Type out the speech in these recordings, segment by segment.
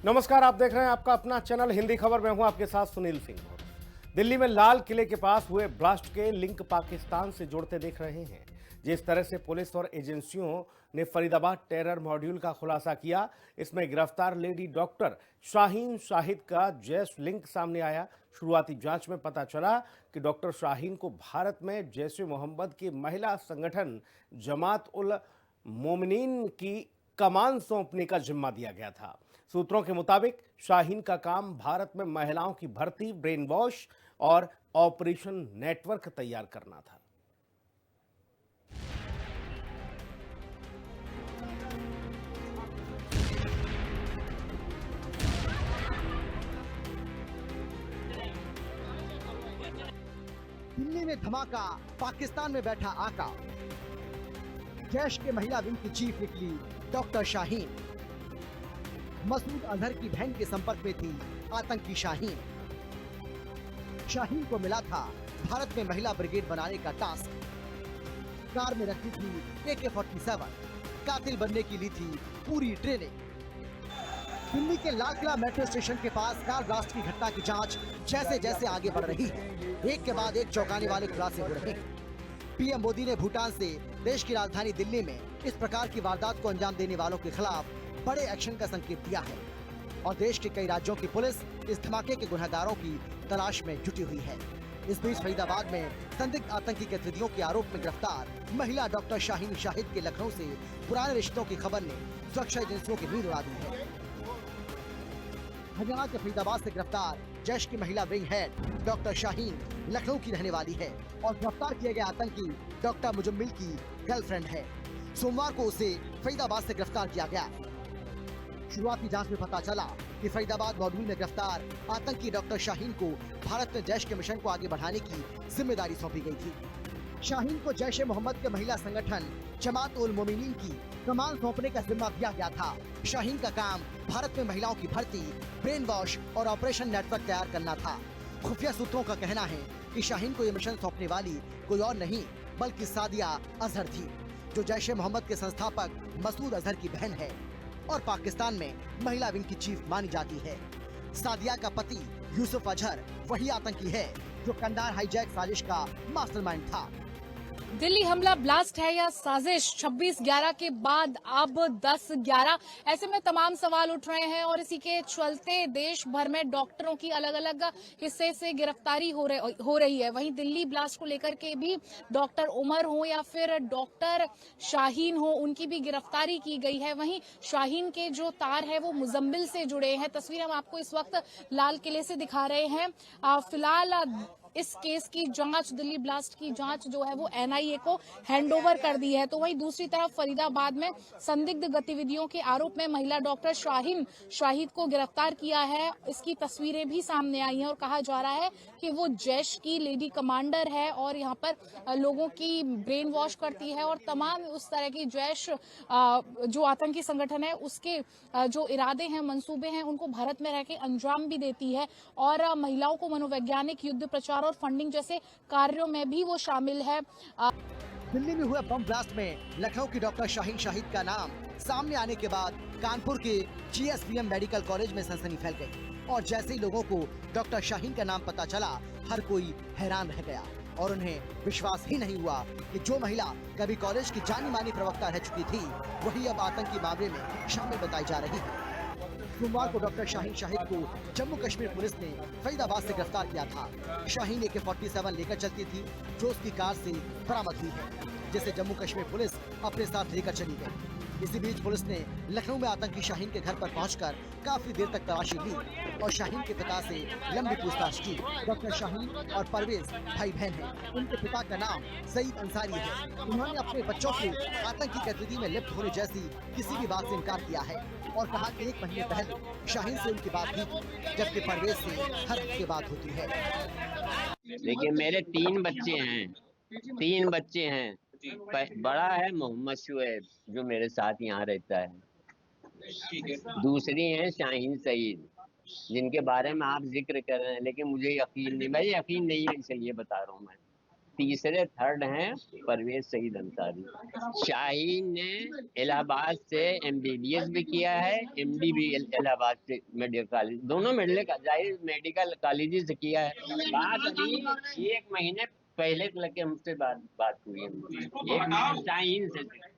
नमस्कार, आप देख रहे हैं आपका अपना चैनल हिंदी खबर। मैं हूं आपके साथ सुनील सिंह। दिल्ली में लाल किले के पास हुए ब्लास्ट के लिंक पाकिस्तान से जोड़ते देख रहे हैं। जिस तरह से पुलिस और एजेंसियों ने फरीदाबाद टेरर मॉड्यूल का खुलासा किया, इसमें गिरफ्तार लेडी डॉक्टर शाहीन शाहिद का जैश लिंक सामने आया। शुरुआती जांच में पता चला कि डॉक्टर शाहीन को भारत में जैश ए मोहम्मद की महिला संगठन जमात उल मोमिनीन की कमान सौंपने का जिम्मा दिया गया था। सूत्रों के मुताबिक शाहीन का काम भारत में महिलाओं की भर्ती, ब्रेन वॉश और ऑपरेशन नेटवर्क तैयार करना था। दिल्ली में धमाका, पाकिस्तान में बैठा आका। जैश के महिला विंग की चीफ निकली डॉक्टर शाहीन। मसूद अजहर की बहन के संपर्क में थी आतंकी शाहीन। शाहीन को मिला था भारत में महिला ब्रिगेड बनाने का टास्क। कार में रखी थी AK-47, कातिल बनने की ली थी पूरी ट्रेनिंग। दिल्ली के लाल किला मेट्रो स्टेशन के पास कार ब्लास्ट की घटना की जांच जैसे जैसे आगे बढ़ रही है, एक के बाद एक चौंकाने वाले खुलासे हो रहे हैं। पीएम मोदी ने भूटान से देश की राजधानी दिल्ली में इस प्रकार की वारदात को अंजाम देने वालों के खिलाफ बड़े एक्शन का संकेत दिया है और देश के कई राज्यों की पुलिस इस धमाके के गुनहगारों की तलाश में जुटी हुई है। इस बीच फरीदाबाद में संदिग्ध आतंकी गतिविधियों के आरोप में गिरफ्तार महिला डॉक्टर शाहीन शाहिद के लखनऊ से पुराने रिश्तों की खबर ने सुरक्षा एजेंसियों की नींद उड़ा दी है। हरियाणा के फरीदाबाद से गिरफ्तार जैश की महिला wing head doctor Shaheen Lucknow की रहने वाली है और गिरफ्तार किए गए आतंकी डॉक्टर मुजम्मिल की गर्लफ्रेंड है। सोमवार को उसे फरीदाबाद से गिरफ्तार किया गया। शुरुआती जांच में पता चला कि फरीदाबाद मॉड्यूल में गिरफ्तार आतंकी डॉक्टर शाहीन को भारत में जैश के मिशन को आगे बढ़ाने की जिम्मेदारी सौंपी गई थी। शाहीन को जैश ए मोहम्मद के महिला संगठन जमात उल मोमिनीन की कमान सौंपने का जिम्मा दिया गया था। शाहीन का काम भारत में महिलाओं की भर्ती, ब्रेन वॉश और ऑपरेशन नेटवर्क तैयार करना था। खुफिया सूत्रों का कहना है कि शाहीन को ये मिशन सौंपने वाली कोई और नहीं बल्कि सादिया अजहर थी, जो जैश ए मोहम्मद के संस्थापक मसूद अजहर की बहन है और पाकिस्तान में महिला विंग की चीफ मानी जाती है। सादिया का पति यूसुफ अजहर वही आतंकी है जो कंधार हाईजैक साजिश का मास्टरमाइंड था। दिल्ली हमला ब्लास्ट है या साजिश? 26/11 के बाद अब 10/11, ऐसे में तमाम सवाल उठ रहे हैं और इसी के चलते देश भर में डॉक्टरों की अलग अलग हिस्से से गिरफ्तारी हो रही है। वहीं दिल्ली ब्लास्ट को लेकर के भी डॉक्टर उमर हो या फिर डॉक्टर शाहीन हो, उनकी भी गिरफ्तारी की गई है। वहीं शाहीन के जो तार है वो मुजम्मिल से जुड़े हैं। तस्वीर हम आपको इस वक्त लाल किले से दिखा रहे हैं। फिलहाल इस केस की जांच, दिल्ली ब्लास्ट की जांच जो है वो NIA को हैंडओवर कर दी है। तो वहीं दूसरी तरफ फरीदाबाद में संदिग्ध गतिविधियों के आरोप में महिला डॉक्टर शाहीन शाहिद को गिरफ्तार किया है। इसकी तस्वीरें भी सामने आई हैं और कहा जा रहा है कि वो जैश की लेडी कमांडर है और यहाँ पर लोगों की ब्रेन वॉश करती है और तमाम उस तरह की जैश जो आतंकी संगठन है उसके जो इरादे हैं, मंसूबे हैं, उनको भारत में रह के अंजाम भी देती है और महिलाओं को मनोवैज्ञानिक युद्ध प्रचार और फंडिंग जैसे कार्यों में भी वो शामिल है। दिल्ली में हुए बम ब्लास्ट में लखनऊ की डॉक्टर शाहीन शाहिद का नाम सामने आने के बाद कानपुर के GSPM मेडिकल कॉलेज में सनसनी फैल गई और जैसे ही लोगों को डॉक्टर शाहीन का नाम पता चला, हर कोई हैरान रह गया और उन्हें विश्वास ही नहीं हुआ कि जो महिला कभी कॉलेज की जानी मानी प्रवक्ता रह चुकी थी, वही अब आतंकी मामले में शामिल बताई जा रही है। सोमवार को डॉक्टर शाहीन शाहिद को जम्मू कश्मीर पुलिस ने फरीदाबाद से गिरफ्तार किया था। शाहीन AK-47 लेकर चलती थी, जो उसकी कार से बरामद हुई है, जिसे जम्मू कश्मीर पुलिस अपने साथ लेकर चली गई। इसी बीच पुलिस ने लखनऊ में आतंकी शाहीन के घर पर पहुंचकर काफी देर तक तलाशी ली और शाहीन के पिता से लंबी पूछताछ की। डॉक्टर शाहीन और परवेज भाई बहन हैं। उनके पिता का नाम सईद अंसारी है। उन्होंने अपने बच्चों को आतंकी गतिविधि में लिप्त होने जैसी किसी भी बात से इनकार किया है और कहा कि 1 महीने पहले शाहीन से उनकी बात हुई थी, जबकि परवेज से हर हफ्ते बात होती है। देखिए, मेरे 3 बच्चे हैं, 3 बच्चे हैं। बड़ा है मोहम्मद शुएब, जो मेरे साथ यहाँ रहता है। दूसरी है शाहीन सईद, जिनके बारे में आप जिक्र कर रहे हैं, लेकिन मुझे यकीन नहीं, मैं यकीन नहीं है, इसलिए बता रहा हूँ मैं। तीसरे थर्ड हैं परवेज सईद अंसारी। शाहीन ने इलाहाबाद से MBBS भी किया है, MD भी इलाहाबाद से मेडिकल कॉलेज, दोनों मेडिकल कॉलेज से किया है। बात अभी 1 महीने पहले लगे हमसे बात हुई है, 1 महीने शाहीन से।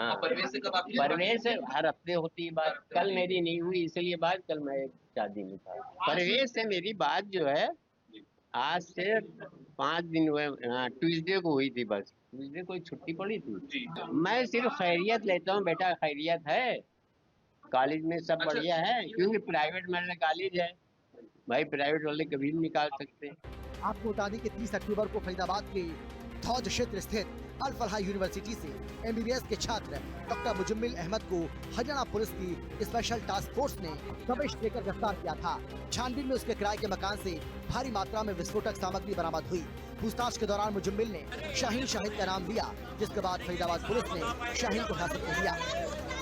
हाँ, परवेज से हर हफ्ते होती है बात। कल मेरी नहीं हुई इसलिए बात, कल मैं शादी में था। परवेज से मेरी बात जो है आज से 5 दिन हुए, ट्यूसडे को हुई थी। बस ट्यूसडे को छुट्टी पड़ी थी। मैं सिर्फ खैरियत लेता हूँ बेटा, खैरियत है, कॉलेज में सब बढ़िया है, क्योंकि प्राइवेट मेडिकल कॉलेज है भाई, प्राइवेट वाले कभी नहीं निकाल सकते। आपको बता दें कि 30 अक्टूबर को फरीदाबाद के धौज क्षेत्र स्थित अल फलाह यूनिवर्सिटी से MBBS के छात्र डॉक्टर मुजम्मिल अहमद को हरियाणा पुलिस की स्पेशल टास्क फोर्स ने दबिश देकर गिरफ्तार किया था। छानबीन में उसके किराए के मकान से भारी मात्रा में विस्फोटक सामग्री बरामद हुई। पूछताछ के दौरान मुजम्मिल ने शाहीन शाहिद का नाम लिया, जिसके बाद फरीदाबाद पुलिस ने शाहीन को हिरासत में लिया।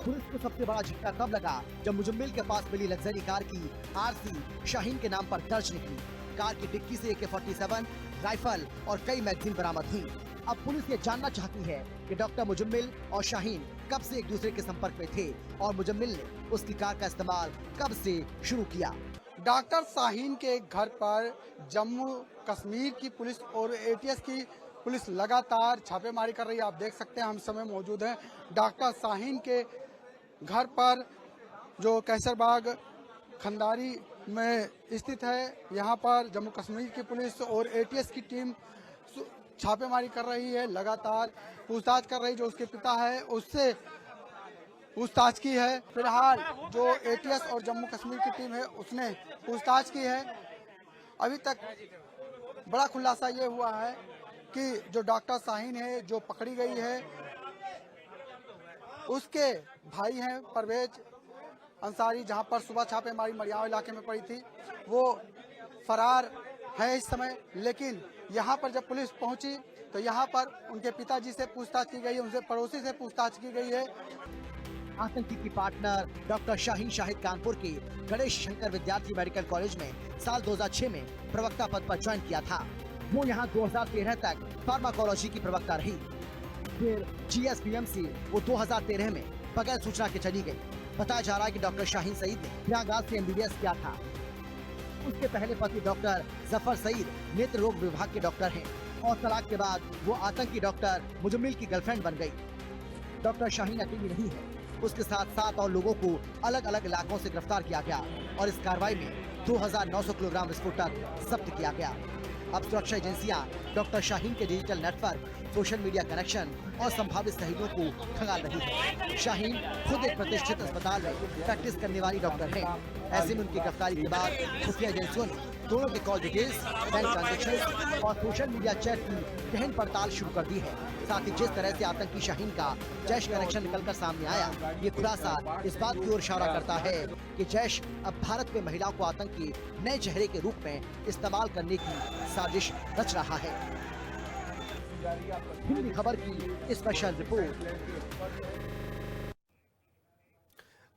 पुलिस को सबसे बड़ा झटका तब लगा जब मुजम्मिल के पास मिली लग्जरी कार की RC शाहीन के नाम पर दर्ज निकली। कार की डिक्की से AK-47 राइफल और कई मैगजीन बरामद हुई। अब पुलिस ये जानना चाहती है कि डॉक्टर मुजम्मिल और शाहीन कब से एक दूसरे के संपर्क में थे और मुजम्मिल ने उसकी कार का इस्तेमाल कब से शुरू किया। डॉक्टर शाहीन के घर पर जम्मू कश्मीर की पुलिस और ATS की पुलिस लगातार छापेमारी कर रही है। आप देख सकते हैं हम समय मौजूद हैं डॉक्टर शाहीन के घर पर, जो कैसरबाग खंडारी में स्थित है। यहाँ पर जम्मू कश्मीर की पुलिस और ATS की टीम छापेमारी कर रही है, लगातार पूछताछ कर रही। जो उसके पिता है उससे पूछताछ की है। फिलहाल जो ATS और जम्मू कश्मीर की टीम है उसने पूछताछ की है। अभी तक बड़ा खुलासा ये हुआ है कि जो डॉक्टर शाहीन है जो पकड़ी गई है, उसके भाई हैं परवेज अंसारी, जहां पर सुबह छापेमारी मड़ियाव इलाके में पड़ी थी, वो फरार है इस समय। लेकिन यहां पर जब पुलिस पहुंची तो यहां पर उनके पिताजी से पूछताछ की गई है, उनसे पड़ोसी से पूछताछ की गई है। आतंकी की पार्टनर डॉक्टर शाहीन शाहिद कानपुर के गणेश शंकर विद्यार्थी मेडिकल कॉलेज में साल 2006 में प्रवक्ता पद पर ज्वाइन किया था। वो यहाँ 2013 तक फार्माकोलॉजी की प्रवक्ता रही। फिर GSPM से वो 2013 में बगैर सूचना के चली गई। बताया जा रहा है कि डॉक्टर शाहीन सईद ने प्रयागराज से MBBS किया था। उसके पहले पति डॉक्टर जफर सईद नेत्र रोग विभाग के डॉक्टर हैं और तलाक के बाद वो आतंकी डॉक्टर मुजम्मिल की गर्लफ्रेंड बन गई। डॉक्टर शाहीन अकेली नहीं है, उसके साथ 7 और लोगों को अलग अलग इलाकों से गिरफ्तार किया गया और इस कार्रवाई में 2900 किलोग्राम विस्फोटक जब्त किया गया। अब सुरक्षा एजेंसियां डॉक्टर शाहीन के digital network, social media connection और संभावित सहयोगियों को खंगाल रही है। शाहीन खुद एक प्रतिष्ठित अस्पताल में प्रैक्टिस करने वाली डॉक्टर है। ऐसे में उनकी गिरफ्तारी के बाद खुफिया एजेंसियों ने दोनों के कॉल डिटेल्स, बैंक ट्रांजेक्शन और सोशल मीडिया चैट की गहन पड़ताल शुरू कर दी है। साथ ही जिस तरह से आतंकी शाहीन का जैश कनेक्शन निकलकर सामने आया, ये खुलासा इस बात की ओर इशारा करता है कि जैश अब भारत में महिलाओं को आतंकी नए चेहरे के रूप में इस्तेमाल करने की साजिश रच रहा है। हिंदी खबर की स्पेशल रिपोर्ट।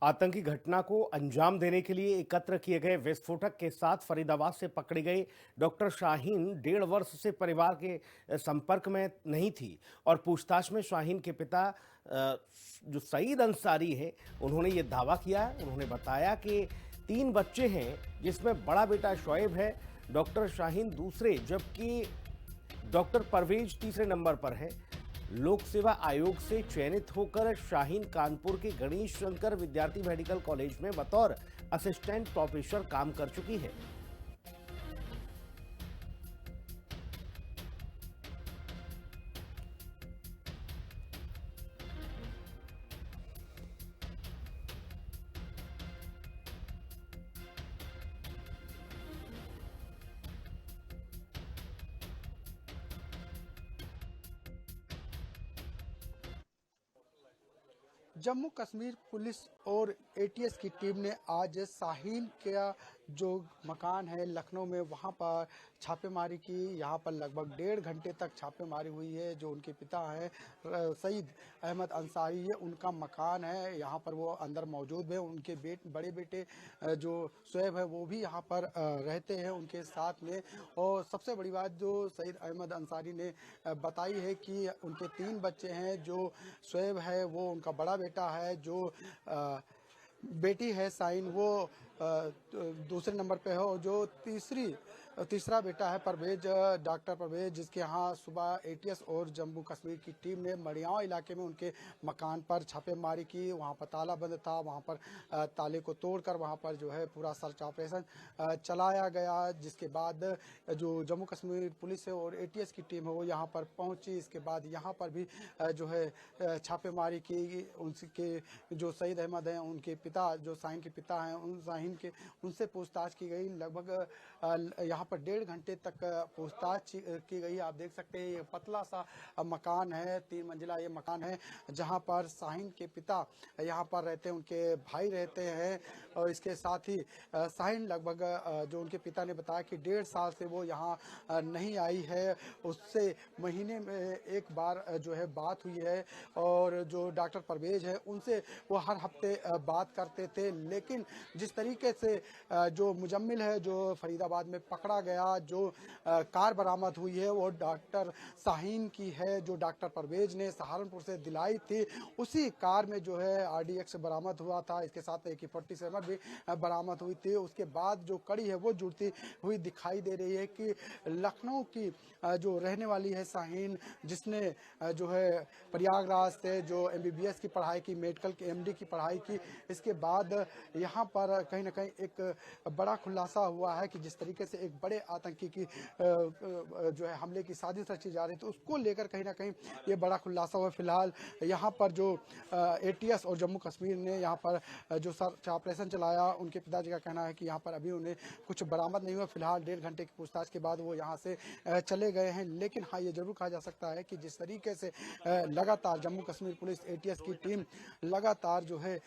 आतंकी घटना को अंजाम देने के लिए एकत्र किए गए विस्फोटक के साथ फरीदाबाद से पकड़ी गई डॉक्टर शाहीन 1.5 वर्ष से परिवार के संपर्क में नहीं थी और पूछताछ में शाहीन के पिता जो सईद अंसारी है उन्होंने ये दावा किया। उन्होंने बताया कि 3 बच्चे हैं, जिसमें बड़ा बेटा शोएब है, डॉक्टर शाहीन दूसरे, जबकि डॉक्टर परवेज तीसरे नंबर पर है। लोक सेवा आयोग से चयनित होकर शाहीन कानपुर के गणेश शंकर विद्यार्थी मेडिकल कॉलेज में बतौर असिस्टेंट प्रोफेसर काम कर चुकी है। जम्मू कश्मीर पुलिस और ATS की टीम ने आज शाहीन का जो मकान है लखनऊ में, वहाँ पर छापेमारी की। यहाँ पर लगभग 1.5 घंटे तक छापेमारी हुई है। जो उनके पिता हैं सईद अहमद अंसारी, ये उनका मकान है, यहाँ पर वो अंदर मौजूद है। उनके बड़े बेटे जो शुएब है वो भी यहाँ पर रहते हैं उनके साथ में। और सबसे बड़ी बात जो सईद अहमद अंसारी ने बताई है कि उनके 3 बच्चे हैं। जो शुएब है वो उनका बड़ा बेटा है, जो बेटी है साइन वो दूसरे नंबर पे है, और जो तीसरा बेटा है परवेज, डॉक्टर परवेज, जिसके यहाँ सुबह एटीएस और जम्मू कश्मीर की टीम ने मड़ियाँव इलाके में उनके मकान पर छापेमारी की। वहाँ पर ताला बंद था, वहाँ पर ताले को तोड़कर वहाँ पर जो है पूरा सर्च ऑपरेशन चलाया गया। जिसके बाद जो जम्मू कश्मीर पुलिस है और एटीएस की टीम है वो यहाँ पर पहुँची। इसके बाद यहाँ पर भी जो है छापेमारी की। उनके जो सईद अहमद हैं उनके पिता, जो शाहीन के पिता हैं, उनसे पूछताछ की गई। लगभग यहाँ पर 1.5 घंटे तक पूछताछ की गई। आप देख सकते हैं ये पतला सा मकान है, 3 मंजिला ये मकान है, जहाँ पर शाहीन के पिता यहाँ पर रहते हैं, उनके भाई रहते हैं। और इसके साथ ही शाहीन लगभग जो उनके पिता ने बताया कि 1.5 साल से वो यहाँ नहीं आई है। उससे महीने में एक बार जो है बात हुई है। और जो डॉक्टर परवेज है उनसे वो हर हफ्ते बात करते थे। लेकिन जिस तरीके से जो मुजम्मिल है जो फरीदाबाद में पकड़ा गया, जो कार बरामद हुई है वो डॉक्टर शाहीन की है, जो डॉक्टर परवेज ने सहारनपुर से दिलाई थी। उसी कार में जो है RDX बरामद हुआ था। इसके साथ AK-47 भी बरामद हुई थी। उसके बाद जो कड़ी है वो जुड़ती हुई दिखाई दे रही है कि लखनऊ की जो रहने वाली है शाहीन, जिसने जो है प्रयागराज से जो MBBS की पढ़ाई की, मेडिकल की MD की पढ़ाई की, इसके बाद यहाँ पर कहीं ना कहीं एक बड़ा खुलासा हुआ है कि जिस तरीके से एक बड़े आतंकी की जो है हमले की साजिश रची जा रही थी, उसको लेकर कहीं ना कहीं ये बड़ा खुलासा हुआ। फिलहाल यहाँ पर जो ATS और जम्मू कश्मीर ने यहाँ पर जो सर्च ऑपरेशन चलाया, उनके पिताजी का कहना है कि यहाँ पर अभी उन्हें कुछ बरामद नहीं हुआ। फिलहाल 1.5 घंटे की पूछताछ के बाद वो यहाँ से चले गए हैं। लेकिन हाँ, ये जरूर कहा जा सकता है कि जिस तरीके से लगातार जम्मू कश्मीर पुलिस ATS की टीम लगातार जो है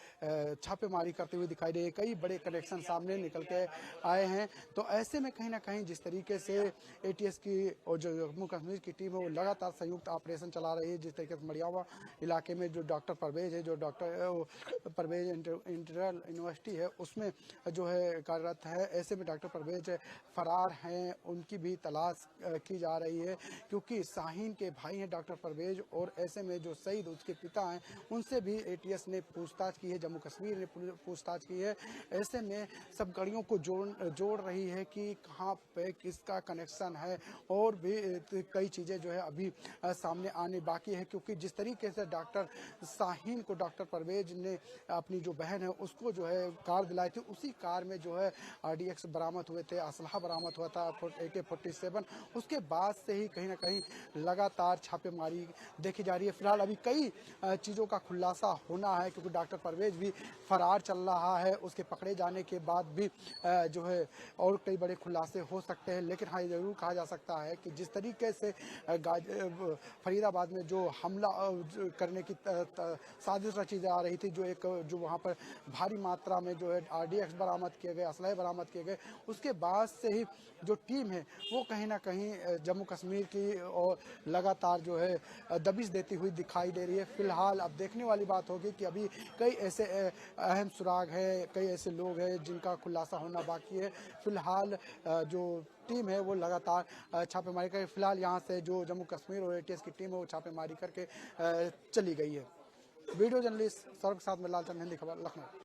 छापेमारी करते हुए दिखाई दे रही है, कई बड़े कनेक्शन सामने निकल के आए हैं। तो ऐसे में कहीं ना कहीं जिस तरीके से ATS की और जो जम्मू कश्मीर की टीम है वो लगातार संयुक्त ऑपरेशन चला रही है। जिस तरीके से मड़ियावा इलाके में जो डॉक्टर परवेज है, जो डॉक्टर परवेज इंटरनल यूनिवर्सिटी है उसमें जो है कार्यरत है, ऐसे में डॉक्टर परवेज फरार हैं, उनकी भी तलाश की जा रही है। क्योंकि शाहीन के भाई हैं डॉक्टर परवेज, और ऐसे में जो सईद उसके पिता हैं उनसे भी ATS ने पूछताछ की है, जम्मू कश्मीर ने पूछताछ की है। ऐसे में सब कड़ियों को जोड़ रही है कि कहाँ पे किसका कनेक्शन है, और भी कई चीज़ें जो है अभी सामने आने बाकी है। क्योंकि जिस तरीके से डॉक्टर शाहीन को डॉक्टर परवेज ने अपनी जो बहन है उसको जो है कार दिलाई थी, उसी कार में जो है RDX बरामद हुए थे, असलहा बरामद हुआ था AK-47। उसके बाद से ही कहीं ना कहीं लगातार छापेमारी देखी जा रही है। फिलहाल अभी कई चीज़ों का खुलासा होना है, क्योंकि डॉक्टर परवेज भी फरार चल रहा है। उसके पकड़े जाने के बाद भी जो है और कई बड़े खुलासे हो सकते हैं। लेकिन हाँ, ये जरूर कहा जा सकता है कि जिस तरीके से फरीदाबाद में जो हमला करने की साजिश रची जा रही थी, जो वहाँ पर भारी मात्रा में जो है RDX बरामद किए गए, असलहे बरामद किए गए, उसके बाद से ही जो टीम है वो कहीं ना कहीं जम्मू कश्मीर की और लगातार जो है दबिश देती हुई दिखाई दे रही है। फिलहाल अब देखने वाली बात होगी कि अभी कई ऐसे अहम सुराग हैं, कई ऐसे लोग हैं जिनका खुलासा होना बाकी है। फिलहाल जो टीम है वो लगातार छापेमारी कर, फिलहाल यहाँ से जो जम्मू कश्मीर और ATS की टीम है वो छापेमारी करके चली गई है। वीडियो जर्नलिस्ट सौरभ के साथ में लालचंद, हिंदी खबर, लखनऊ।